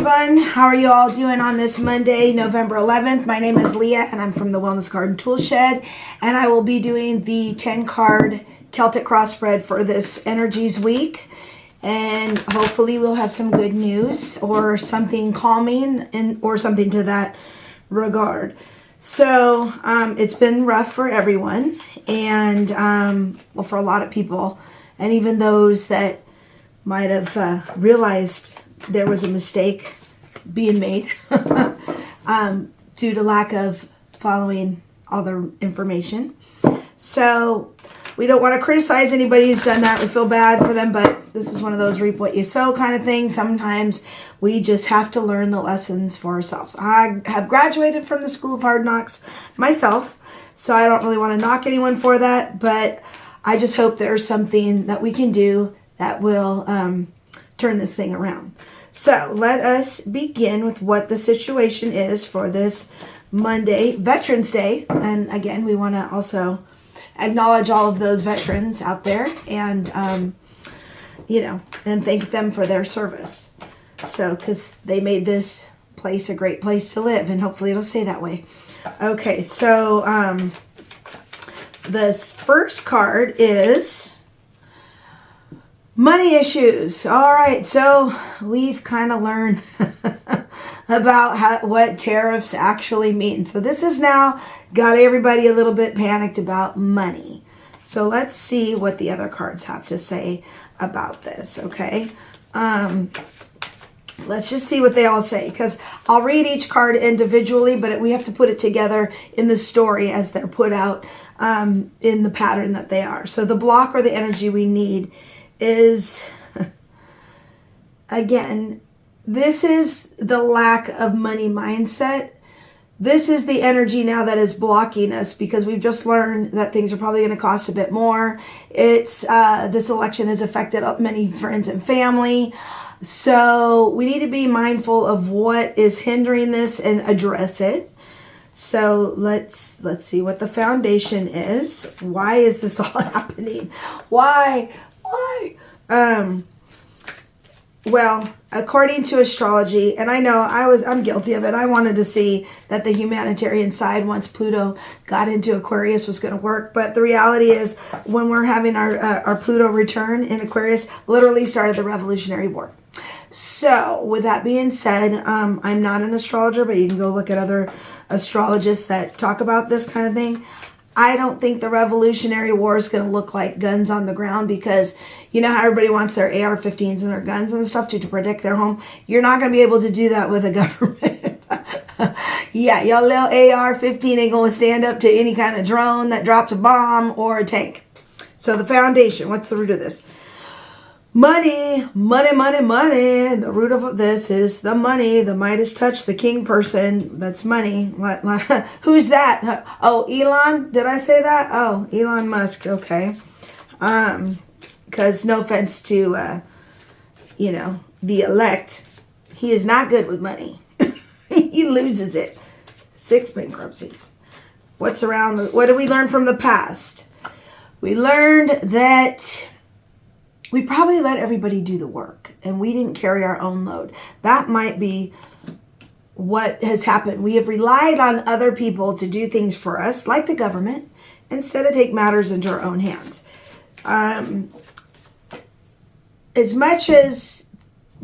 everyone. How are you all doing on this Monday, November 11th? My name is Leah, and I'm from the Wellness Garden Tool Shed, and I will be doing the 10-card Celtic cross spread for this Energies week, and hopefully we'll have some good news or something calming or something to that regard. So it's been rough for everyone, and well, for a lot of people, and even those that might have realized there was a mistake being made due to lack of following all the information. So we don't want to criticize anybody who's done that. We feel bad for them, but this is one of those reap what you sow kind of things. Sometimes we just have to learn the lessons for ourselves. I have graduated from the School of Hard Knocks myself, so I don't really want to knock anyone for that, but I just hope there's something that we can do that will turn this thing around. So let us begin with what the situation is for this Monday, Veterans Day. And again, we want to also acknowledge all of those veterans out there and, and thank them for their service. So, because they made this place a great place to live, and hopefully it'll stay that way. Okay, so this first card is money issues. All right, so we've kind of learned about what tariffs actually mean. So this has now got everybody a little bit panicked about money. So let's see what the other cards have to say about this, okay? Let's just see what they all say, because I'll read each card individually, but we have to put it together in the story as they're put out in the pattern that they are. So the block or the energy we need is, again, this is the lack of money mindset. This is the energy now that is blocking us, because we've just learned that things are probably going to cost a bit more. It's this election has affected many friends and family. So we need to be mindful of what is hindering this and address it. So let's see what the foundation is. Why is this all happening? Why? Well, according to astrology, and I know I'm guilty of it. I wanted to see that the humanitarian side, once Pluto got into Aquarius, was going to work. But the reality is, when we're having our Pluto return in Aquarius, literally started the Revolutionary War. So with that being said, I'm not an astrologer, but you can go look at other astrologists that talk about this kind of thing. I don't think the Revolutionary War is going to look like guns on the ground, because you know how everybody wants their AR-15s and their guns and stuff to protect their home? You're not going to be able to do that with a government. Yeah, your little AR-15 ain't going to stand up to any kind of drone that drops a bomb or a tank. So the foundation, what's the root of this? Money, money, money, money. The root of this is the money. The Midas touch, the king person. That's money. Who's that? Oh, Elon? Did I say that? Oh, Elon Musk. Okay. Because no offense to, the elect, he is not good with money. He loses it. 6 bankruptcies. What do we learn from the past? We learned that we probably let everybody do the work, and we didn't carry our own load. That might be what has happened. We have relied on other people to do things for us, like the government, instead of take matters into our own hands. As much as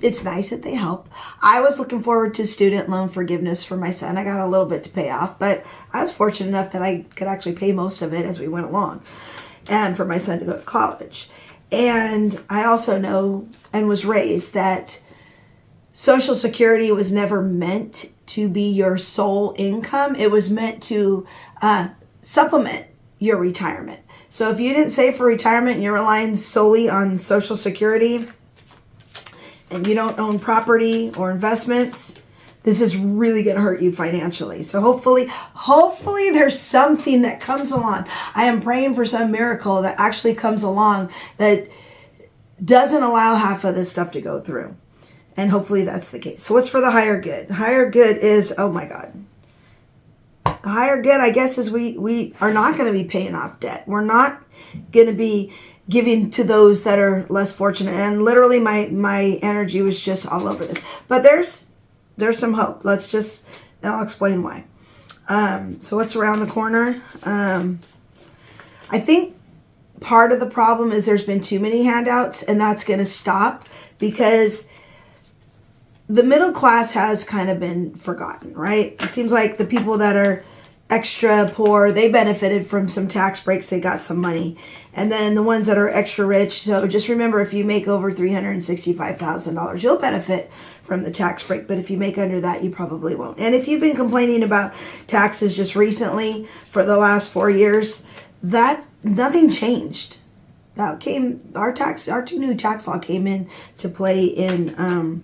it's nice that they help, I was looking forward to student loan forgiveness for my son. I got a little bit to pay off, but I was fortunate enough that I could actually pay most of it as we went along, and for my son to go to college. And I also know and was raised that Social Security was never meant to be your sole income. It was meant to supplement your retirement. So if you didn't save for retirement and you're relying solely on Social Security and you don't own property or investments, this is really going to hurt you financially. So hopefully there's something that comes along. I am praying for some miracle that actually comes along that doesn't allow half of this stuff to go through. And hopefully that's the case. So what's for the higher good? The higher good is, oh my God. The higher good, I guess, is we are not going to be paying off debt. We're not going to be giving to those that are less fortunate. And literally my energy was just all over this. But there's There's some hope. And I'll explain why. So what's around the corner? I think part of the problem is there's been too many handouts, and that's going to stop because the middle class has kind of been forgotten, right? It seems like the people that are extra poor, they benefited from some tax breaks, they got some money. And then the ones that are extra rich, so just remember, if you make over $365,000, you'll benefit from the tax break. But if you make under that, you probably won't. And if you've been complaining about taxes just recently for the last 4 years, that nothing changed. Our new tax law came in to play in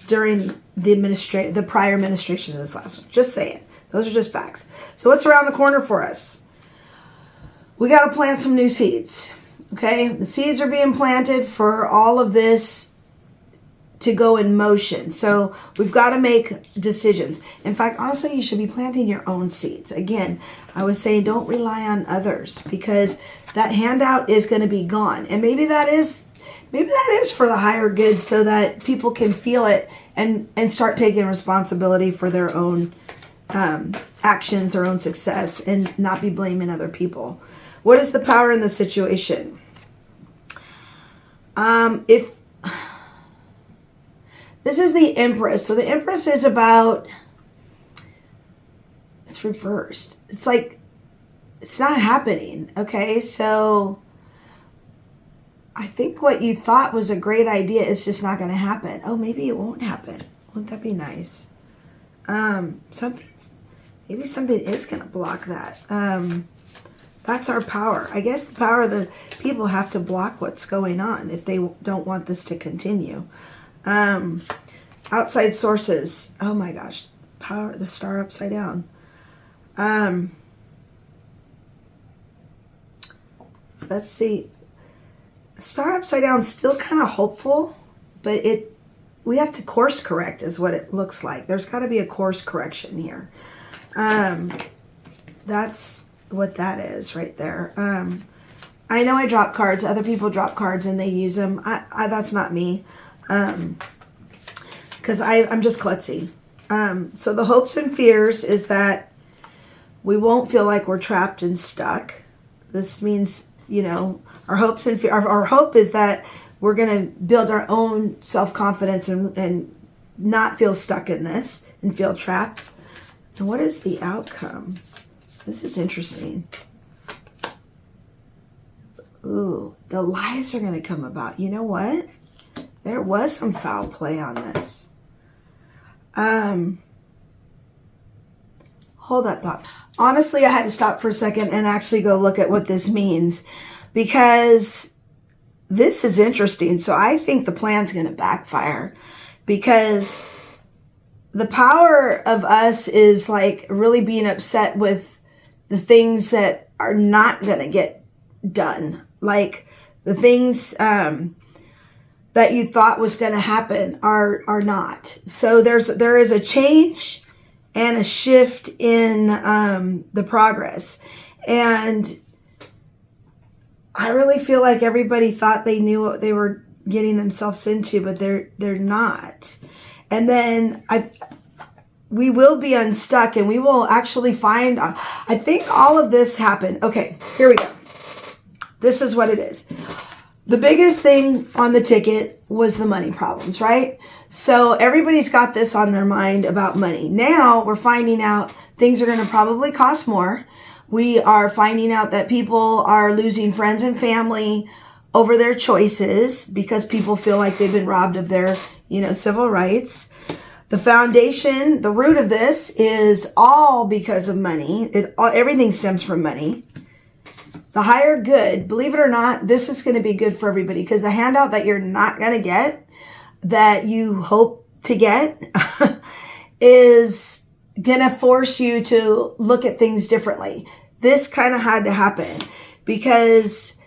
during the prior administration of this last one. Just saying. Those are just facts. So what's around the corner for us? We got to plant some new seeds. Okay? The seeds are being planted for all of this to go in motion. So we've got to make decisions. In fact, honestly, you should be planting your own seeds. Again, I was saying don't rely on others, because that handout is going to be gone. And maybe that is for the higher good, so that people can feel it and start taking responsibility for their own actions, their own success, and not be blaming other people. What is the power in the situation? If this is the Empress, so the Empress is about, it's reversed. It's like, it's not happening. Okay, so I think what you thought was a great idea is just not going to happen. Oh, maybe it won't happen. Wouldn't that be nice? Maybe something is going to block that. That's our power. I guess the power of the people have to block what's going on if they don't want this to continue. Outside sources. Oh my gosh. Power, the star upside down. Let's see. Star upside down, still kind of hopeful, but we have to course correct is what it looks like. There's got to be a course correction here. That's what that is right there. I know I drop cards. Other people drop cards and they use them. That's not me. Because I'm just klutzy. So the hopes and fears is that we won't feel like we're trapped and stuck. This means, our hopes and our hope is that we're going to build our own self-confidence and not feel stuck in this and feel trapped. And what is the outcome? This is interesting. Ooh, the lies are going to come about. You know what? There was some foul play on this. Hold that thought. Honestly, I had to stop for a second and actually go look at what this means, because this is interesting. So I think the plan's going to backfire, because the power of us is like really being upset with the things that are not going to get done. Like the things that you thought was going to happen are not. So there is a change and a shift in the progress. And I really feel like everybody thought they knew what they were getting themselves into, but they're not. And then we will be unstuck, and we will actually find, I think all of this happened. Okay, here we go. This is what it is. The biggest thing on the ticket was the money problems, right? So everybody's got this on their mind about money. Now we're finding out things are going to probably cost more. We are finding out that people are losing friends and family over their choices because people feel like they've been robbed of their, civil rights. The foundation, the root of this is all because of money. Everything stems from money. The higher good, believe it or not, this is going to be good for everybody, because the handout that you're not going to get, that you hope to get, is going to force you to look at things differently. This kind of had to happen, because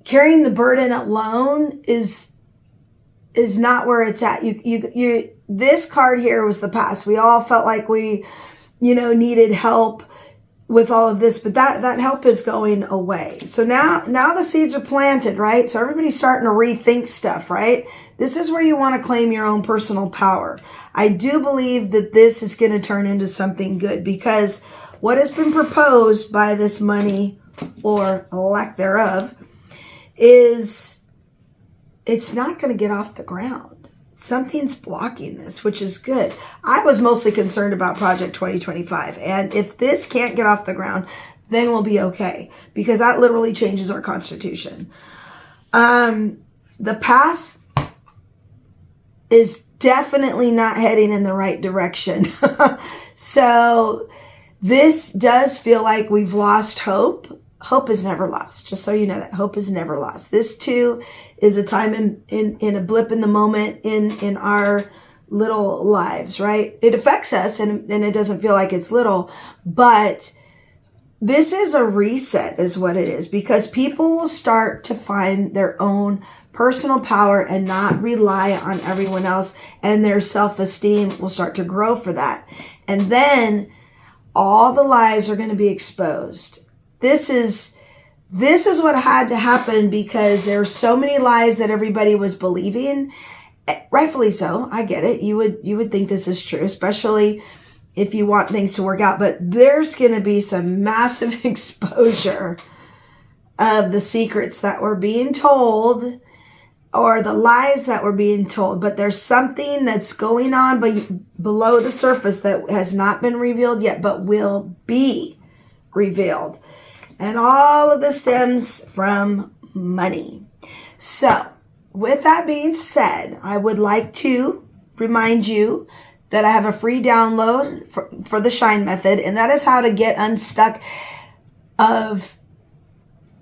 carrying the burden alone is not where it's at. This card here was the past. We all felt like we, needed help. with all of this, but that help is going away. So now the seeds are planted, right? So everybody's starting to rethink stuff, right? This is where you want to claim your own personal power. I do believe that this is going to turn into something good, because what has been proposed by this money, or lack thereof, is it's not going to get off the ground. Something's blocking this, which is good. I was mostly concerned about Project 2025. And if this can't get off the ground, then we'll be okay, because that literally changes our Constitution. The path is definitely not heading in the right direction. So this does feel like we've lost hope. Hope is never lost. Just so you know that hope is never lost. This too is a time in a blip in the moment in our little lives, right? It affects us, and it doesn't feel like it's little, but this is a reset is what it is, because people will start to find their own personal power and not rely on everyone else, and their self-esteem will start to grow for that. And then all the lies are going to be exposed. This is what had to happen, because there are so many lies that everybody was believing. Rightfully so. I get it. You would think this is true, especially if you want things to work out. But there's going to be some massive exposure of the secrets that were being told, or the lies that were being told. But there's something that's going on below the surface that has not been revealed yet, but will be revealed. And all of this stems from money. So, with that being said, I would like to remind you that I have a free download for the Shine Method, and that is how to get unstuck of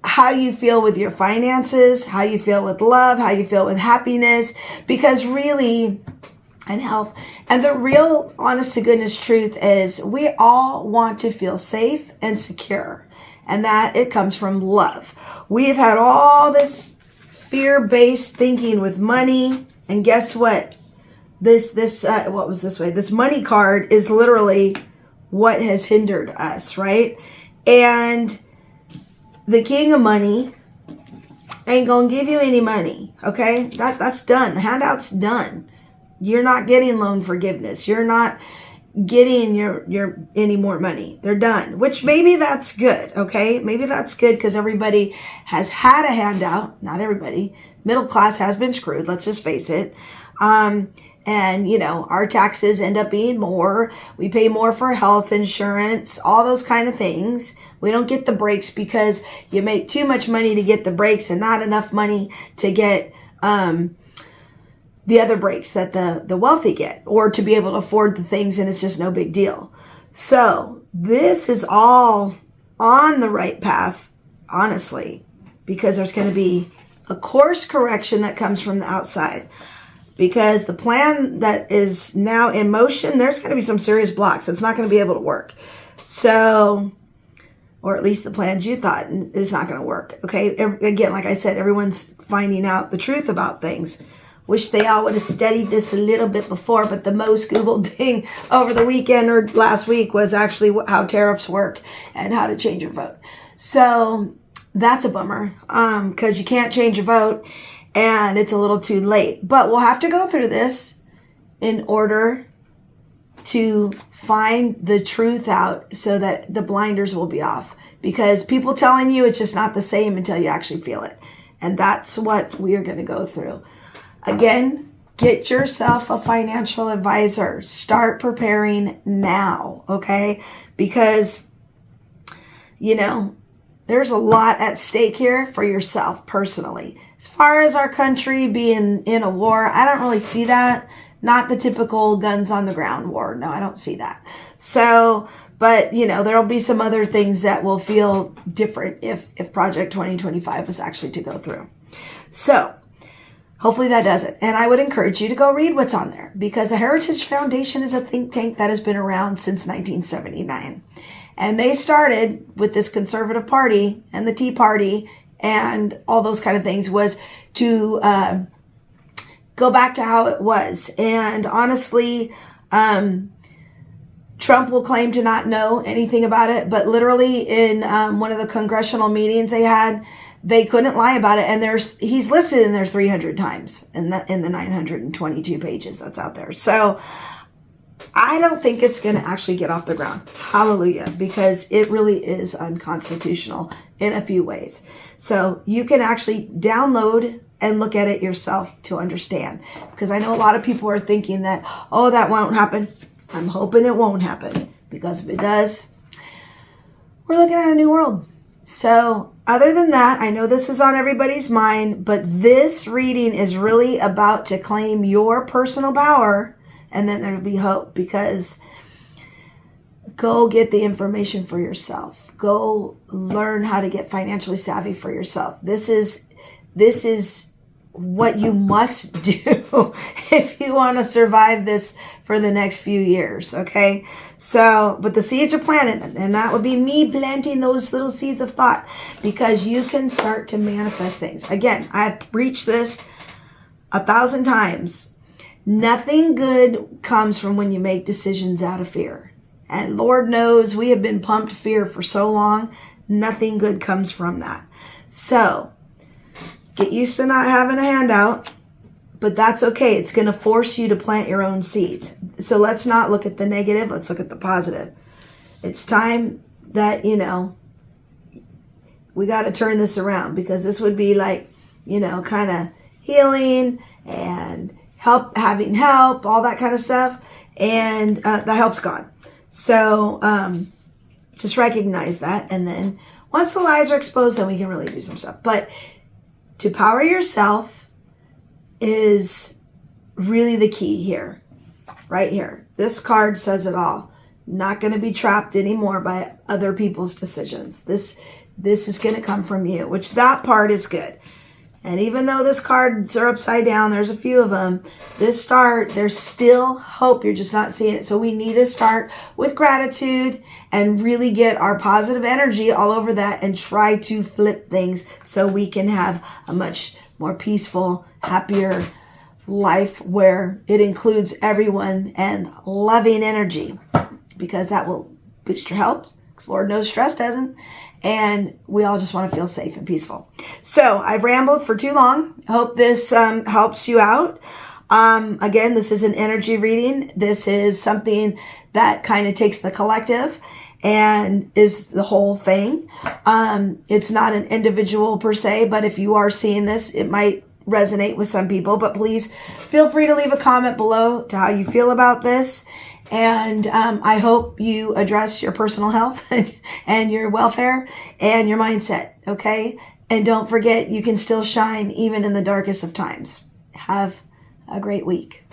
how you feel with your finances, how you feel with love, how you feel with happiness, because really, and health. And the real honest to goodness truth is we all want to feel safe and secure. And that it comes from love. We have had all this fear-based thinking with money. And guess what? This money card is literally what has hindered us, right? And the king of money ain't gonna give you any money, okay? That's done. The handout's done. You're not getting loan forgiveness. You're not getting your any more money. They're done, which maybe that's good, okay? Maybe that's good, because everybody has had a handout. Not everybody. Middle class has been screwed, let's just face it. And, our taxes end up being more. We pay more for health insurance, all those kind of things. We don't get the breaks because you make too much money to get the breaks and not enough money to get the other breaks that the wealthy get, or to be able to afford the things, and it's just no big deal. So this is all on the right path, honestly, because there's going to be a course correction that comes from the outside, because the plan that is now in motion, there's going to be some serious blocks. It's not going to be able to work. So, or at least the plans you thought is not going to work. Okay. Again, like I said, everyone's finding out the truth about things. Wish they all would have studied this a little bit before, but the most Googled thing over the weekend or last week was actually how tariffs work and how to change your vote. So that's a bummer, because you can't change your vote and it's a little too late. But we'll have to go through this in order to find the truth out, so that the blinders will be off, because people telling you it's just not the same until you actually feel it. And that's what we are going to go through. Again, get yourself a financial advisor. Start preparing now, okay? Because, there's a lot at stake here for yourself personally. As far as our country being in a war, I don't really see that. Not the typical guns on the ground war. No, I don't see that. So, but, there'll be some other things that will feel different if Project 2025 was actually to go through. So, hopefully that does it. And I would encourage you to go read what's on there, because the Heritage Foundation is a think tank that has been around since 1979. And they started with this conservative party and the Tea Party and all those kind of things, was to go back to how it was. And honestly, Trump will claim to not know anything about it, but literally in one of the congressional meetings they had, they couldn't lie about it. And he's listed in there 300 times in the 922 pages that's out there. So I don't think it's going to actually get off the ground. Hallelujah. Because it really is unconstitutional in a few ways. So you can actually download and look at it yourself to understand. Because I know a lot of people are thinking that, oh, that won't happen. I'm hoping it won't happen. Because if it does, we're looking at a new world. So other than that, I know this is on everybody's mind, but this reading is really about to claim your personal power, and then there'll be hope, because go get the information for yourself. Go learn how to get financially savvy for yourself. This is what you must do if you want to survive this for the next few years, okay? So, but the seeds are planted, and that would be me planting those little seeds of thought, because you can start to manifest things. Again, I've preached this 1,000 times. Nothing good comes from when you make decisions out of fear. And Lord knows we have been pumped fear for so long. Nothing good comes from that. So, get used to not having a handout, but that's okay. It's going to force you to plant your own seeds. So let's not look at the negative. Let's look at the positive. It's time that, we got to turn this around, because this would be like, kind of healing and having help, all that kind of stuff. And the help's gone. So just recognize that. And then once the lies are exposed, then we can really do some stuff. But to power yourself is really the key here, right here. This card says it all. Not going to be trapped anymore by other people's decisions. This is going to come from you, which that part is good. And even though this cards are upside down, there's a few of them, there's still hope. You're just not seeing it. So we need to start with gratitude and really get our positive energy all over that and try to flip things so we can have a much more peaceful, happier life where it includes everyone and loving energy, because that will boost your health. Because Lord knows stress doesn't. And we all just want to feel safe and peaceful. So I've rambled for too long. I hope this helps you out. Again, this is an energy reading. This is something that kind of takes the collective and is the whole thing. It's not an individual per se, but if you are seeing this, it might resonate with some people. But please feel free to leave a comment below to how you feel about this. And I hope you address your personal health and your welfare and your mindset, okay? And don't forget, you can still shine even in the darkest of times. Have a great week.